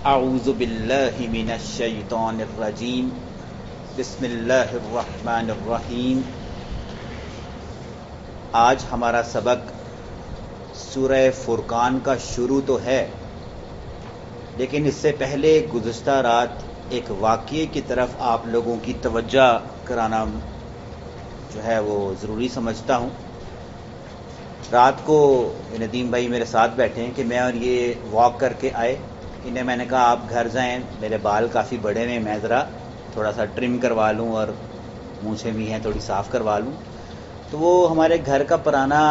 اعوذ باللہ من الشیطان الرجیم بسم اللہ الرحمن الرحیم۔ آج ہمارا سبق سورہ فرقان کا شروع تو ہے، لیکن اس سے پہلے گزشتہ رات ایک واقعے کی طرف آپ لوگوں کی توجہ کرانا جو ہے وہ ضروری سمجھتا ہوں۔ رات کو ندیم بھائی میرے ساتھ بیٹھے ہیں کہ میں اور یہ واک کر کے آئے، انہیں میں نے کہا آپ گھر جائیں، میرے بال کافی بڑے ہیں، میں ذرا تھوڑا سا ٹرم کروا لوں اور مونچھیں بھی ہیں تھوڑی صاف کروا لوں۔ تو وہ ہمارے گھر کا پرانا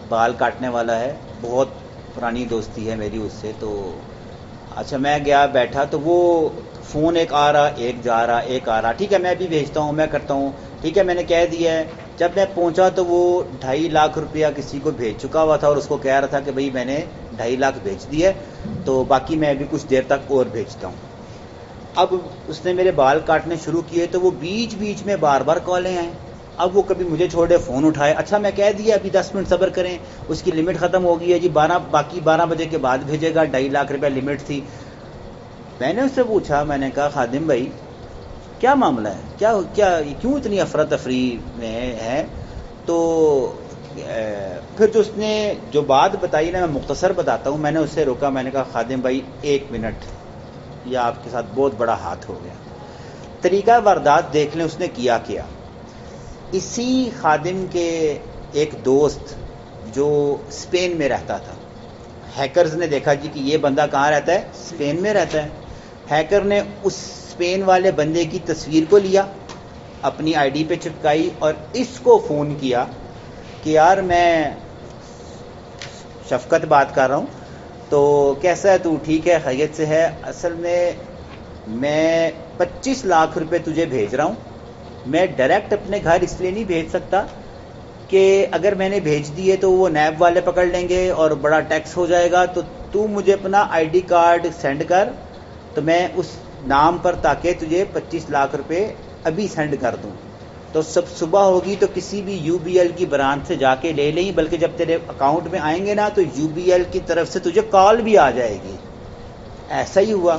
بال کاٹنے والا ہے، بہت پرانی دوستی ہے میری اس سے۔ تو اچھا میں گیا بیٹھا تو وہ فون ایک آ رہا ایک جا رہا ایک آ رہا، ٹھیک ہے میں بھی بھیجتا ہوں میں کرتا ہوں، ٹھیک ہے میں نے کہہ دیا ہے۔ جب میں پہنچا تو وہ 2.5 لاکھ روپیہ کسی کو بھیج چکا ہوا تھا اور اس کو کہہ رہا تھا کہ بھئی میں نے 2.5 لاکھ بھیج دی ہے، تو باقی میں ابھی کچھ دیر تک اور بھیجتا ہوں۔ اب اس نے میرے بال کاٹنے شروع کیے تو وہ بیچ بیچ میں بار بار کالیں آئیں۔ اب وہ کبھی مجھے چھوڑے فون اٹھائے، اچھا میں کہہ دیا ابھی 10 منٹ صبر کریں، اس کی لمٹ ختم ہو گئی ہے جی، باقی 12 بجے کے بعد بھیجے گا، 2.5 لاکھ روپیہ لمٹ تھی۔ میں نے اس سے پوچھا، میں نے کہا خادم بھائی کیا معاملہ ہے، کیا کیوں اتنی افراتفری میں ہے؟ تو پھر جو اس نے جو بات بتائی نا، میں مختصر بتاتا ہوں۔ میں نے اس سے روکا، میں نے کہا خادم بھائی 1 منٹ، یہ آپ کے ساتھ بہت بڑا ہاتھ ہو گیا۔ طریقہ واردات دیکھ لیں اس نے کیا۔ اسی خادم کے ایک دوست جو اسپین میں رہتا تھا، ہیکرز نے دیکھا جی کہ یہ بندہ کہاں رہتا ہے، اسپین میں رہتا ہے۔ ہیکر نے اس اسپین والے بندے کی تصویر کو لیا، اپنی آئی ڈی پہ چپکائی اور اس کو فون کیا کہ یار میں شفقت بات کر رہا ہوں، تو کیسا ہے تو، ٹھیک ہے خیریت سے ہے؟ اصل میں 25 لاکھ روپے تجھے بھیج رہا ہوں، میں ڈائریکٹ اپنے گھر اس لیے نہیں بھیج سکتا کہ اگر میں نے بھیج دیے تو وہ نیب والے پکڑ لیں گے اور بڑا ٹیکس ہو جائے گا، تو مجھے اپنا آئی ڈی کارڈ سینڈ کر، تو میں اس نام پر تاکہ تجھے 25 لاکھ روپے ابھی سینڈ کر دوں۔ تو صبح ہوگی تو کسی بھی یو بی ایل کی برانچ سے جا کے لے لیں، بلکہ جب تیرے اکاؤنٹ میں آئیں گے نا تو یو بی ایل کی طرف سے تجھے کال بھی آ جائے گی۔ ایسا ہی ہوا،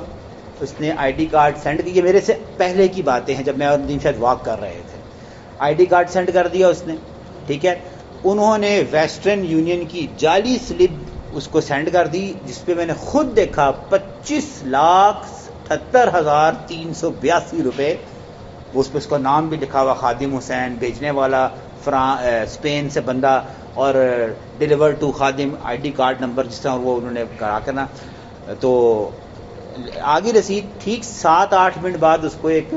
اس نے آئی ڈی کارڈ سینڈ کی، یہ میرے سے پہلے کی باتیں ہیں جب میں اور ندیم شاید واک کر رہے تھے۔ آئی ڈی کارڈ سینڈ کر دیا اس نے، ٹھیک ہے۔ انہوں نے ویسٹرن یونین کی جعلی سلپ اس کو سینڈ کر دی، جس پہ میں نے خود دیکھا 25,78,382 روپے، اس پہ اس کا نام بھی لکھا ہوا خادم حسین، بھیجنے والا اسپین سے بندہ، اور ڈیلیور ٹو خادم، آئی ڈی کارڈ نمبر جس طرح وہ انہوں نے کرا کرنا۔ تو آگے رسید ٹھیک 7-8 منٹ بعد اس کو ایک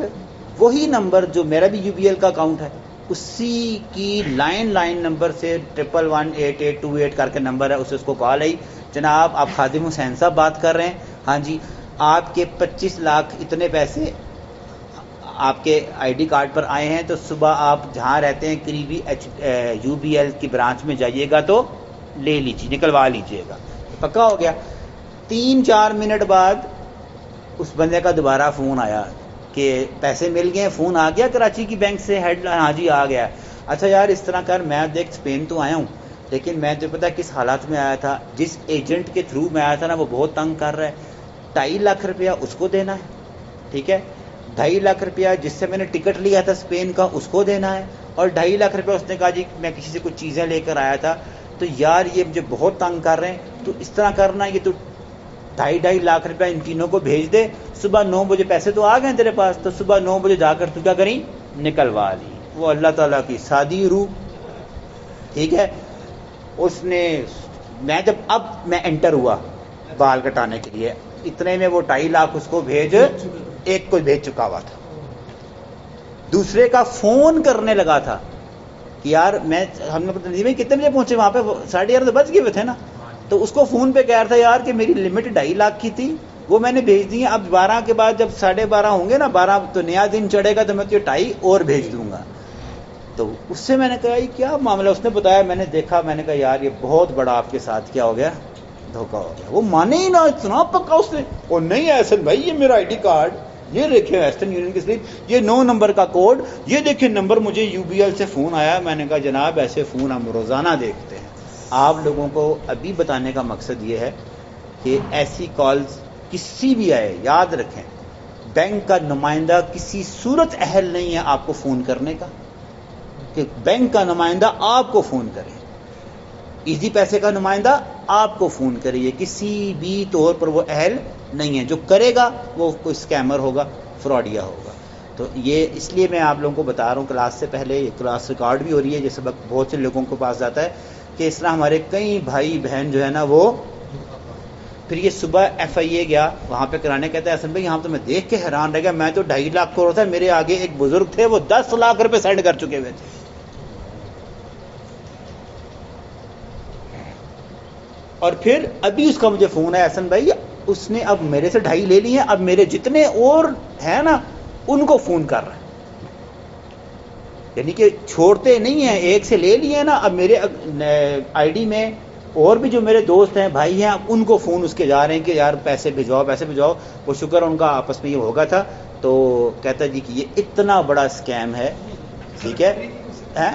وہی نمبر جو میرا بھی یو بی ایل کا اکاؤنٹ ہے، اسی کی لائن نمبر سے 11188828 کر کے نمبر ہے، اس کو کال آئی، جناب آپ خادم حسین صاحب بات کر رہے ہیں؟ ہاں جی، آپ کے 25 لاکھ اتنے پیسے آپ کے آئی ڈی کارڈ پر آئے ہیں، تو صبح آپ جہاں رہتے ہیں قریبی یو بی ایل کی برانچ میں جائیے گا تو لے لیجیے، نکلوا لیجیے گا۔ پکا ہو گیا۔ 3-4 منٹ بعد اس بندے کا دوبارہ فون آیا کہ پیسے مل گئے، فون آ گیا کراچی کی بینک سے ہیڈ، ہاں جی آ گیا۔ اچھا یار اس طرح کر، میں دیکھ اسپین تو آیا ہوں، لیکن میں تو پتا کس حالات میں آیا تھا، جس ایجنٹ کے تھرو میں آیا تھا نا وہ بہت تنگ کر رہا ہے، 2.5 لاکھ روپیہ اس کو دینا ہے، ٹھیک ہے، 2.5 لاکھ روپیہ جس سے میں نے ٹکٹ لیا تھا اسپین کا اس کو دینا ہے، اور 2.5 لاکھ روپیہ اس نے کہا جی میں کسی سے کچھ چیزیں لے کر آیا تھا، تو یار یہ مجھے بہت تنگ کر رہے ہیں، تو اس طرح کرنا، یہ تو 2.5 لاکھ روپیہ ان تینوں کو بھیج دے، صبح 9 بجے پیسے تو آ گئے تیرے پاس، تو صبح 9 بجے جا کر تو کیا کریں، نکلوا لی۔ وہ اللہ تعالیٰ کی سادی روح، ٹھیک ہے۔ اس نے میں جب اب میں انٹر ہوا بال کٹانے کے لیے، اتنے میں وہ 2.5 لاکھ اس کو ایک کو بھیج چکا ہوا تھا، دوسرے کا فون کرنے لگا تھا کہ یار ہم نے کتنے بجے پہنچے وہاں پہ، 11:30 بج گئے ہوئے تھے نا، تو اس کو فون پہ کہہ رہا تھا یار کہ میری لمٹ 2.5 لاکھ کی تھی، وہ میں نے بھیج دی ہے، اب 12 کے بعد جب 12:30 ہوں گے نا، 12 تو نیا دن چڑھے گا تو میں تو 2.5 اور بھیج دوں گا۔ تو اس سے میں نے کہا یہ کیا معاملہ، اس نے بتایا، میں نے دیکھا، میں نے کہا یار یہ بہت بڑا آپ کے ساتھ کیا ہو گیا، دھوکہ ہو گیا۔ وہ مانے ہی نہ، اتنا پکا اس نے، اور نہیں احسن بھائی یہ میرا آئی ڈی کارڈ، یہ دیکھیں ویسٹرن یونین کی سلپ، یہ 9 نمبر کا کوڈ، یہ دیکھیں نمبر مجھے یو بی ایل سے فون آیا۔ میں نے کہا جناب ایسے فون ہم روزانہ دیکھتے ہیں، آپ لوگوں کو ابھی بتانے کا مقصد یہ ہے کہ ایسی کالز کسی بھی آئے، یاد رکھیں بینک کا نمائندہ کسی صورت اہل نہیں ہے آپ کو فون کرنے کا کہ بینک کا نمائندہ آپ کو فون کرے، ایزی پیسے کا نمائندہ آپ کو فون کرے، یہ کسی بھی طور پر وہ اہل نہیں ہے، جو کرے گا وہ کوئی اسکیمر ہوگا، فراڈیا ہوگا۔ تو یہ اس لیے میں آپ لوگوں کو بتا رہا ہوں کلاس سے پہلے، یہ کلاس ریکارڈ بھی ہو رہی ہے، یہ سبق بہت سے لوگوں کے پاس جاتا ہے کہ اس طرح ہمارے کئی بھائی بہن جو ہے نا وہ پھر یہ صبح ایف آئی اے گیا وہاں پہ کرانے، کہتا ہے حسن بھائی یہاں تو میں دیکھ کے حیران رہ گیا، میں تو 2.5 لاکھ کروڑ تھا، میرے آگے ایک بزرگ تھے وہ 10 لاکھ روپے سینڈ کر چکے ہوئے تھے۔ اور پھر ابھی اس کا مجھے فون ہے حسن بھائی اس نے اب میرے سے 2.5 لے لی ہیں، اب میرے جتنے اور ہیں نا ان کو فون کر رہا ہے، یعنی کہ چھوڑتے نہیں ہیں، ایک سے لے لیے نا، اب میرے آئی ڈی میں اور بھی جو میرے دوست ہیں بھائی ہیں اب ان کو فون اس کے جا رہے ہیں کہ یار پیسے بھجواؤ پیسے بھجواؤ۔ وہ شکر ان کا آپس میں یہ ہوگا تھا، تو کہتا جی کہ یہ اتنا بڑا اسکیم ہے، ٹھیک ہے۔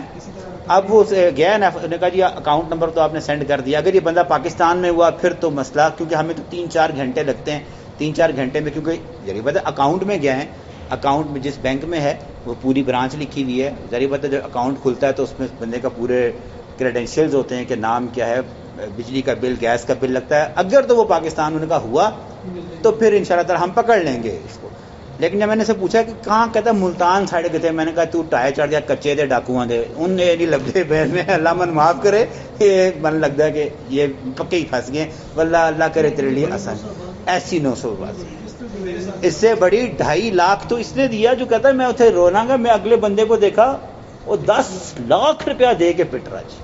اب وہ گیا نا، نے کہا جی اکاؤنٹ نمبر تو آپ نے سینڈ کر دیا، اگر یہ بندہ پاکستان میں ہوا پھر تو مسئلہ، کیونکہ ہمیں تو 3-4 گھنٹے لگتے ہیں، 3-4 گھنٹے میں، کیونکہ ذریعہ بات ہے اکاؤنٹ میں گیا ہے، اکاؤنٹ میں جس بینک میں ہے وہ پوری برانچ لکھی ہوئی ہے، ذریعہ بات ہے جب اکاؤنٹ کھلتا ہے تو اس میں بندے کا پورے کریڈینشیلز ہوتے ہیں کہ نام کیا ہے، بجلی کا بل گیس کا بل لگتا ہے، اگر تو وہ پاکستان ان کا ہوا تو پھر انشاءاللہ تعالی ہم پکڑ لیں گے اس کو۔ لیکن جب میں نے سے پوچھا کہ کہاں، کہتا ہے ملتان سائڈ کے تھے، میں نے کہا تو ٹائر چڑھ گیا کچے دے ڈاکواں دے، ان نے نہیں لگے بہن میں، اللہ من معاف کرے، یہ من لگتا ہے کہ یہ پکے ہی پھنس گئے، واللہ اللہ کرے تیرے لیے آسان، ایسی 900 بازی اس سے بڑی 2.5 لاکھ تو اس نے دیا، جو کہتا ہے میں اتنے رونا گا، میں اگلے بندے کو دیکھا وہ 10 لاکھ روپیہ دے کے پٹ رہا جی،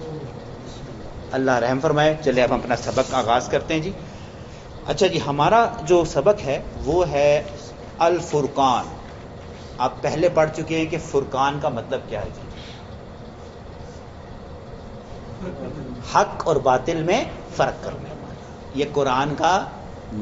اللہ رحم فرمائے۔ چلے اب ہم اپنا سبق آغاز کرتے ہیں جی۔ اچھا جی، ہمارا جو سبق ہے وہ ہے الفرقان۔ آپ پہلے پڑھ چکے ہیں کہ فرقان کا مطلب کیا ہے جی؟ حق اور باطل میں فرق کرنے والا، یہ قرآن کا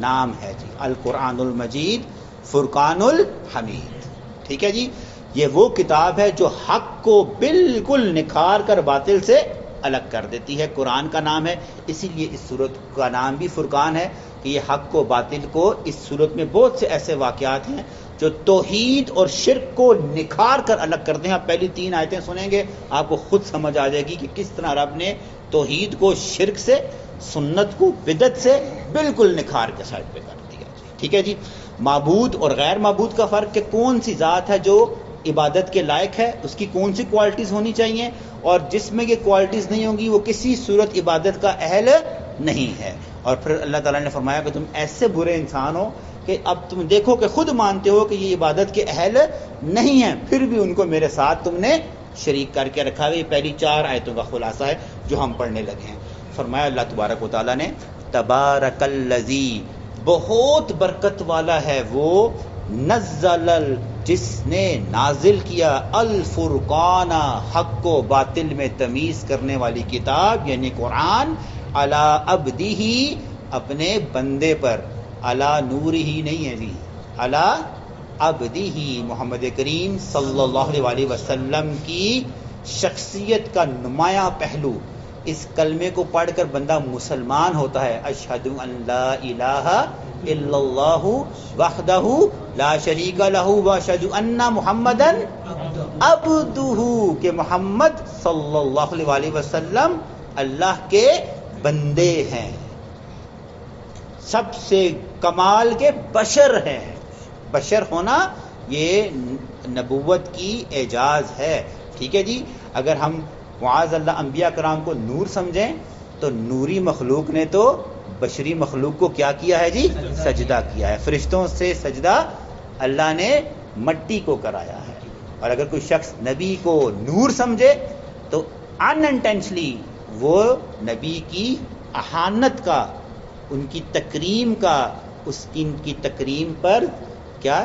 نام ہے جی، القرآن المجید فرقان الحمید، ٹھیک ہے جی۔ یہ وہ کتاب ہے جو حق کو بالکل نکھار کر باطل سے الگ کر دیتی ہے، قرآن کا نام ہے، اسی لیے اس سورت کا نام بھی فرقان ہے کہ یہ حق کو باطل کو، اس سورت میں بہت سے ایسے واقعات ہیں جو توحید اور شرک کو نکھار کر الگ کرتے ہیں۔ آپ پہلی 3 آیتیں سنیں گے آپ کو خود سمجھ آ جائے گی کہ کس طرح رب نے توحید کو شرک سے، سنت کو بدعت سے بالکل نکھار کے سائڈ پہ کر دیا، ٹھیک ہے جی۔ معبود اور غیر معبود کا فرق کہ کون سی ذات ہے جو عبادت کے لائق ہے، اس کی کون سی کوالٹیز ہونی چاہیے، اور جس میں یہ کوالٹیز نہیں ہوں گی وہ کسی صورت عبادت کا اہل نہیں ہے۔ اور پھر اللہ تعالیٰ نے فرمایا کہ تم ایسے برے انسان ہو کہ اب تم دیکھو کہ خود مانتے ہو کہ یہ عبادت کے اہل نہیں ہیں، پھر بھی ان کو میرے ساتھ تم نے شریک کر کے رکھا ہے۔ یہ پہلی 4 آیتوں کا خلاصہ ہے جو ہم پڑھنے لگے ہیں۔ فرمایا اللہ تبارک و تعالیٰ نے، تبارک الذی، بہت برکت والا ہے وہ، نزل، جس نے نازل کیا، الفرقان، حق و باطل میں تمیز کرنے والی کتاب یعنی قرآن، علی عبدہ، اپنے بندے پر، علی نور ہی نہیں ہے جی، علی عبدہ، محمد کریم صلی اللہ علیہ وسلم کی شخصیت کا نمایاں پہلو۔ اس کلمے کو پڑھ کر بندہ مسلمان ہوتا ہے، اشہد ان لا الہ الا اللہ وحدہ لا شریک لہ واشہد ان محمدن عبدہ، کہ محمد صلی اللہ علیہ وسلم اللہ کے بندے ہیں، سب سے کمال کے بشر ہیں۔ بشر ہونا یہ نبوت کی اعجاز ہے، ٹھیک ہے جی۔ اگر ہم معاذ اللہ انبیاء کرام کو نور سمجھیں تو نوری مخلوق نے تو بشری مخلوق کو کیا کیا ہے جی؟ سجدہ کیا ہے۔ فرشتوں سے سجدہ اللہ نے مٹی کو کرایا ہے۔ اور اگر کوئی شخص نبی کو نور سمجھے تو ان انٹینشلی وہ نبی کی اہانت کا، ان کی تکریم کا، ان کی تکریم پر کیا،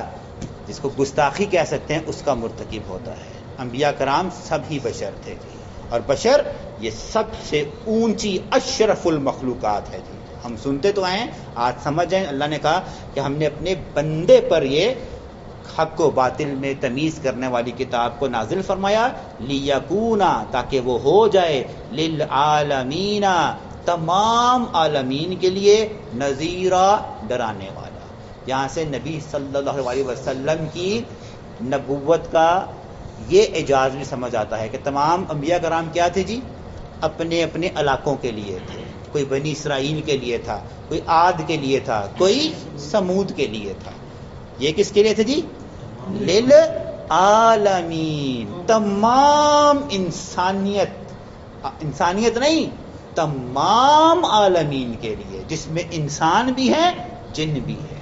جس کو گستاخی کہہ سکتے ہیں، اس کا مرتکب ہوتا ہے۔ انبیاء کرام سب ہی بشر تھے جی، اور بشر یہ سب سے اونچی اشرف المخلوقات ہے جی۔ ہم سنتے تو ہیں، آج سمجھ جائیں، اللہ نے کہا کہ ہم نے اپنے بندے پر یہ حق و باطل میں تمیز کرنے والی کتاب کو نازل فرمایا، لیکونا، تاکہ وہ ہو جائے، للعالمین، تمام عالمین کے لیے، نذیرا، ڈرانے والا۔ یہاں سے نبی صلی اللہ علیہ وسلم کی نبوت کا یہ اعجاز بھی سمجھ آتا ہے کہ تمام انبیاء کرام کیا تھے جی؟ اپنے اپنے علاقوں کے لیے تھے. کوئی بنی اسرائیل کے لیے تھا، کوئی عاد کے لیے تھا، کوئی سمود کے لیے تھا. یہ کس کے لیے تھے جی؟ للعالمین، تمام انسانیت نہیں، تمام عالمین کے لیے، جس میں انسان بھی ہے جن بھی ہے.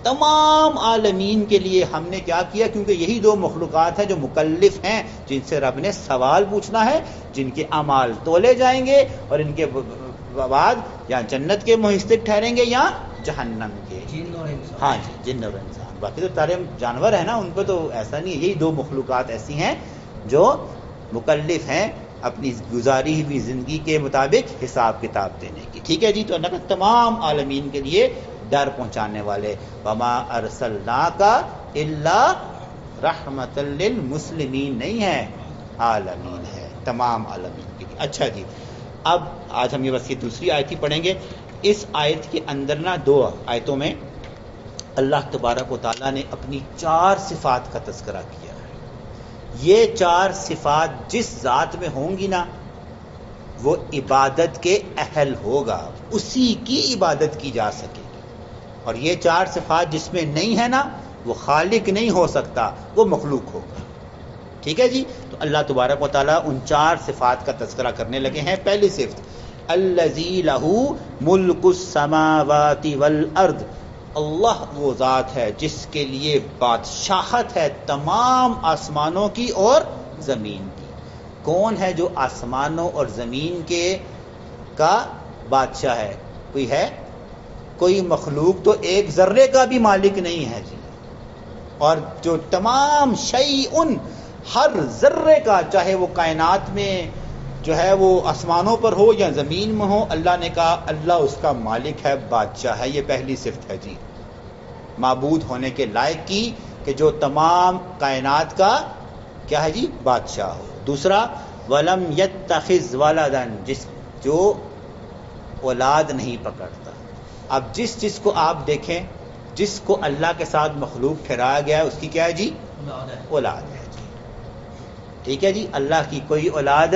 تمام عالمین کے لیے ہم نے کیا کیا؟ کیونکہ یہی دو مخلوقات ہیں جو مکلف ہیں، جن سے رب نے سوال پوچھنا ہے، جن کے اعمال تولے جائیں گے اور ان کے بعد یا جنت کے مستحق ٹھہریں گے یا جہنم کے. جن اور انسان. ہاں جی، جن اور انسان. باقی تو سارے جانور ہیں نا، ان پہ تو ایسا نہیں ہے. یہی دو مخلوقات ایسی ہیں جو مکلف ہیں اپنی گزاری ہوئی زندگی کے مطابق حساب کتاب دینے کی. ٹھیک ہے جی. تو اللہ کا تمام عالمین کے لیے ڈر پہنچانے والے. وما ارسلناک الا رحمۃ للمسلمین نہیں ہے، عالمین ہے، تمام عالمین کے لیے. اچھا جی، اب آج ہم یہ بس یہ دوسری آیت ہی پڑھیں گے. اس آیت کے اندر نا دو آیتوں میں اللہ تبارک و تعالیٰ نے اپنی 4 صفات کا تذکرہ کیا ہے. یہ 4 صفات جس ذات میں ہوں گی نا وہ عبادت کے اہل ہوگا، اسی کی عبادت کی جا سکے گی. اور یہ 4 صفات جس میں نہیں ہے نا وہ خالق نہیں ہو سکتا، وہ مخلوق ہوگا. ٹھیک ہے جی. تو اللہ تبارک و تعالیٰ ان 4 صفات کا تذکرہ کرنے لگے ہیں. پہلی صفت، الذی لہ ملک السماوات والارض، اللہ وہ ذات ہے جس کے لیے بادشاہت ہے تمام آسمانوں کی اور زمین کی. کون ہے جو آسمانوں اور زمین کے کا بادشاہ ہے؟ کوئی ہے؟ کوئی مخلوق تو ایک ذرے کا بھی مالک نہیں ہے جی. اور جو تمام شیء، ہر ذرے کا، چاہے وہ کائنات میں جو ہے وہ آسمانوں پر ہو یا زمین میں ہو، اللہ نے کہا اللہ اس کا مالک ہے، بادشاہ ہے. یہ پہلی صفت ہے جی، معبود ہونے کے لائق کی، کہ جو تمام کائنات کا کیا ہے جی؟ بادشاہ ہو. دوسرا، ولم یتخذ ولدا، جو اولاد نہیں پکڑتا. اب جس کو آپ دیکھیں، جس کو اللہ کے ساتھ مخلوق ٹھہرایا گیا ہے، اس کی کیا ہے جی؟ اولاد ہے جی. ٹھیک ہے جی. اللہ کی کوئی اولاد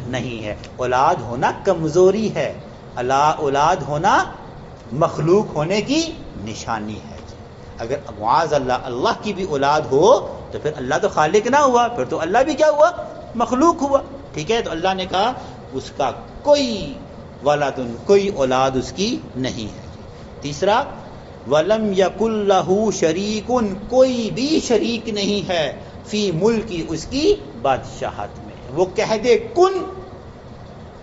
نہیں ہے. اولاد ہونا کمزوری ہے، اولاد ہونا مخلوق ہونے کی نشانی ہے جی. اگر معاذ اللہ کی بھی اولاد ہو تو پھر اللہ تو خالق نہ ہوا، پھر تو اللہ بھی کیا ہوا؟ مخلوق ہوا. ٹھیک ہے. تو اللہ نے کہا اس کا کوئی ولد، کوئی اولاد اس کی نہیں ہے. تیسرا، ولم یکن لہ شریک، کوئی بھی شریک نہیں ہے فی ملکی، اس کی بادشاہت میں. وہ کہہ دے کن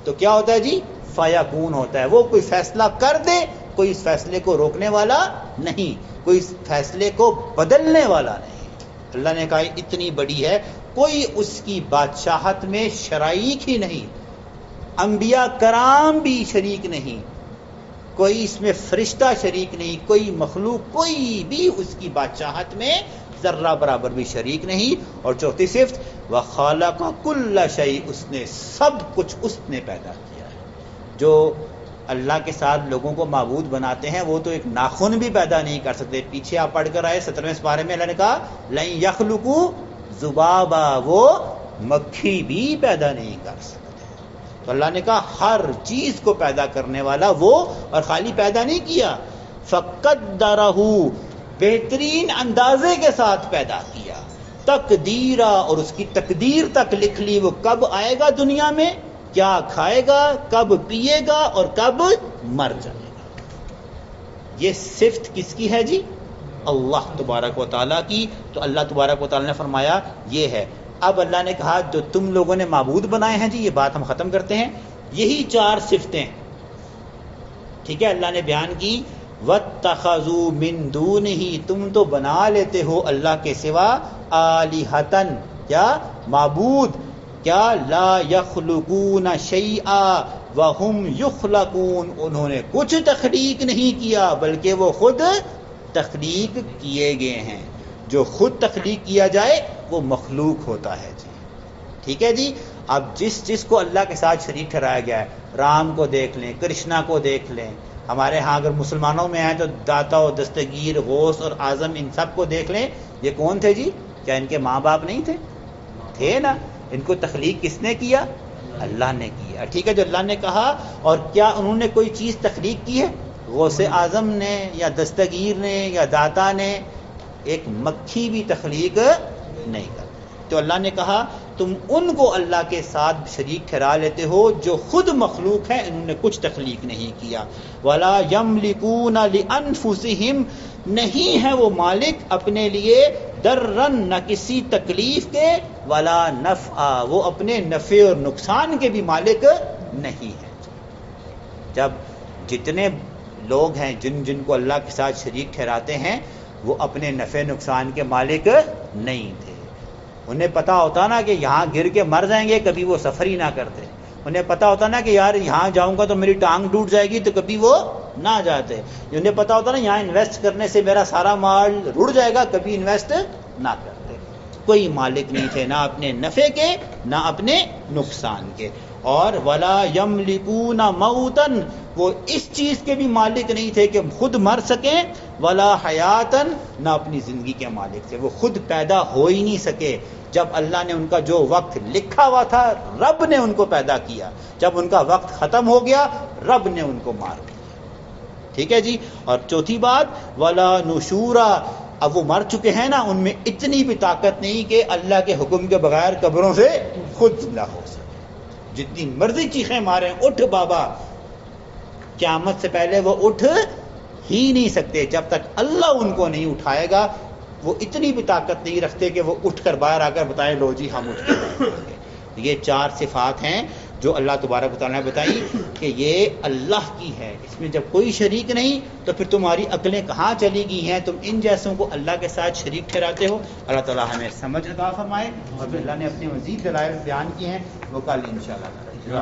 تو کیا ہوتا ہے جی؟ فیکون ہوتا ہے. وہ کوئی فیصلہ کر دے، کوئی اس فیصلے کو روکنے والا نہیں، کوئی اس فیصلے کو بدلنے والا نہیں. اللہ نے کہا اتنی بڑی ہے، کوئی اس کی بادشاہت میں شریک ہی نہیں. انبیاء کرام بھی شریک نہیں، کوئی اس میں فرشتہ شریک نہیں، کوئی مخلوق کوئی بھی اس کی بادشاہت میں ذرہ برابر بھی شریک نہیں. اور چوتھی صفت، وخالق کل شیء، اس نے سب کچھ اس نے پیدا کیا ہے. جو اللہ کے ساتھ لوگوں کو معبود بناتے ہیں وہ تو ایک ناخن بھی پیدا نہیں کر سکتے. پیچھے آپ پڑھ کر آئے 17ویں سپارے میں اللہ نے کہا لن یخلقوا ذبابا، وہ مکھی بھی پیدا نہیں کر سکتے. تو اللہ نے کہا ہر چیز کو پیدا کرنے والا وہ، اور خالی پیدا نہیں کیا، فقدرہ، بہترین اندازے کے ساتھ پیدا کیا، تقدیرا، اور اس کی تقدیر تک لکھ لی وہ کب آئے گا دنیا میں، کیا کھائے گا، کب پیے گا اور کب مر جائے گا. یہ صفت کس کی ہے جی؟ اللہ تبارک و تعالیٰ کی. تو اللہ تبارک و تعالیٰ نے فرمایا یہ ہے. اب اللہ نے کہا جو تم لوگوں نے معبود بنائے ہیں جی، یہ بات ہم ختم کرتے ہیں. یہی 4 صفتیں ٹھیک ہے اللہ نے بیان کی. وَاتَّخَذُوا مِن دُونِهِ، تم تو بنا لیتے ہو اللہ کے سوا آلِہَةً، کیا معبود، کیا لا یخلقون شیئا وہم یخلقون، انہوں نے کچھ تخلیق نہیں کیا بلکہ وہ خود تخلیق کیے گئے ہیں. جو خود تخلیق کیا جائے وہ مخلوق ہوتا ہے جی. ٹھیک ہے جی. اب جس کو اللہ کے ساتھ شریک ٹھہرایا گیا ہے، رام کو دیکھ لیں، کرشنا کو دیکھ لیں، ہمارے ہاں اگر مسلمانوں میں ہیں تو داتا و دستگیر غوث اور اعظم ان سب کو دیکھ لیں، یہ کون تھے جی؟ کیا ان کے ماں باپ نہیں تھے؟ تھے نا. ان کو تخلیق کس نے کیا؟ اللہ نے کیا. ٹھیک ہے، جو اللہ نے کہا. اور کیا انہوں نے کوئی چیز تخلیق کی ہے؟ غوث اعظم نے یا دستگیر نے یا داتا نے ایک مکھی بھی تخلیق نہیں کر. تو اللہ نے کہا تم ان کو اللہ کے ساتھ شریک ٹھہرا لیتے ہو جو خود مخلوق ہیں، انہوں نے کچھ تخلیق نہیں کیا. ولا یملکون لانفسہم، نہیں ہے وہ مالک اپنے لیے درن، نہ کسی تکلیف کے، ولا نفع، وہ اپنے نفع اور نقصان کے بھی مالک نہیں ہے. جب جتنے لوگ ہیں جن کو اللہ کے ساتھ شریک ٹھہراتے ہیں وہ اپنے نفع نقصان کے مالک نہیں تھے. انہیں پتا ہوتا نا کہ یہاں گر کے مر جائیں گے، کبھی وہ سفر ہی نہ کرتے. انہیں پتا ہوتا نا کہ یار یہاں جاؤں گا تو میری ٹانگ ٹوٹ جائے گی، تو کبھی وہ نہ جاتے. انہیں پتا ہوتا نا یہاں انویسٹ کرنے سے میرا سارا مال رڑ جائے گا، کبھی انویسٹ نہ کرتے. کوئی مالک نہیں تھے، نہ اپنے نفع کے نہ اپنے نقصان کے. اور ولا یملکون موتن، وہ اس چیز کے بھی مالک نہیں تھے کہ خود مر سکیں، ولا حیاتن، نہ اپنی زندگی کے مالک تھے. وہ خود پیدا ہو ہی نہیں سکے. جب اللہ نے ان کا جو وقت لکھا ہوا تھا رب نے ان کو پیدا کیا، جب ان کا وقت ختم ہو گیا رب نے ان کو مار دیا. ٹھیک ہے جی. اور چوتھی بات ولا نشورا، اب وہ مر چکے ہیں نا، ان میں اتنی بھی طاقت نہیں کہ اللہ کے حکم کے بغیر قبروں سے خود زندہ ہو سکے. جتنی مرضی چیخیں ماریں اٹھ بابا، قیامت سے پہلے وہ اٹھ ہی نہیں سکتے. جب تک اللہ ان کو نہیں اٹھائے گا وہ اتنی بھی طاقت نہیں رکھتے کہ وہ اٹھ کر باہر آ کر بتائیں لو جی ہم اٹھ گئے. یہ 4 صفات ہیں جو اللہ تبارک و تعالیٰ نے بتائی کہ یہ اللہ کی ہے. اس میں جب کوئی شریک نہیں تو پھر تمہاری عقلیں کہاں چلی گئی ہیں؟ تم ان جیسوں کو اللہ کے ساتھ شریک ٹھہراتے ہو. اللہ تعالیٰ ہمیں سمجھ عطا فرمائے. اور پھر اللہ نے اپنے مزید دلائل بیان کیے ہیں، وہ کل انشاءاللہ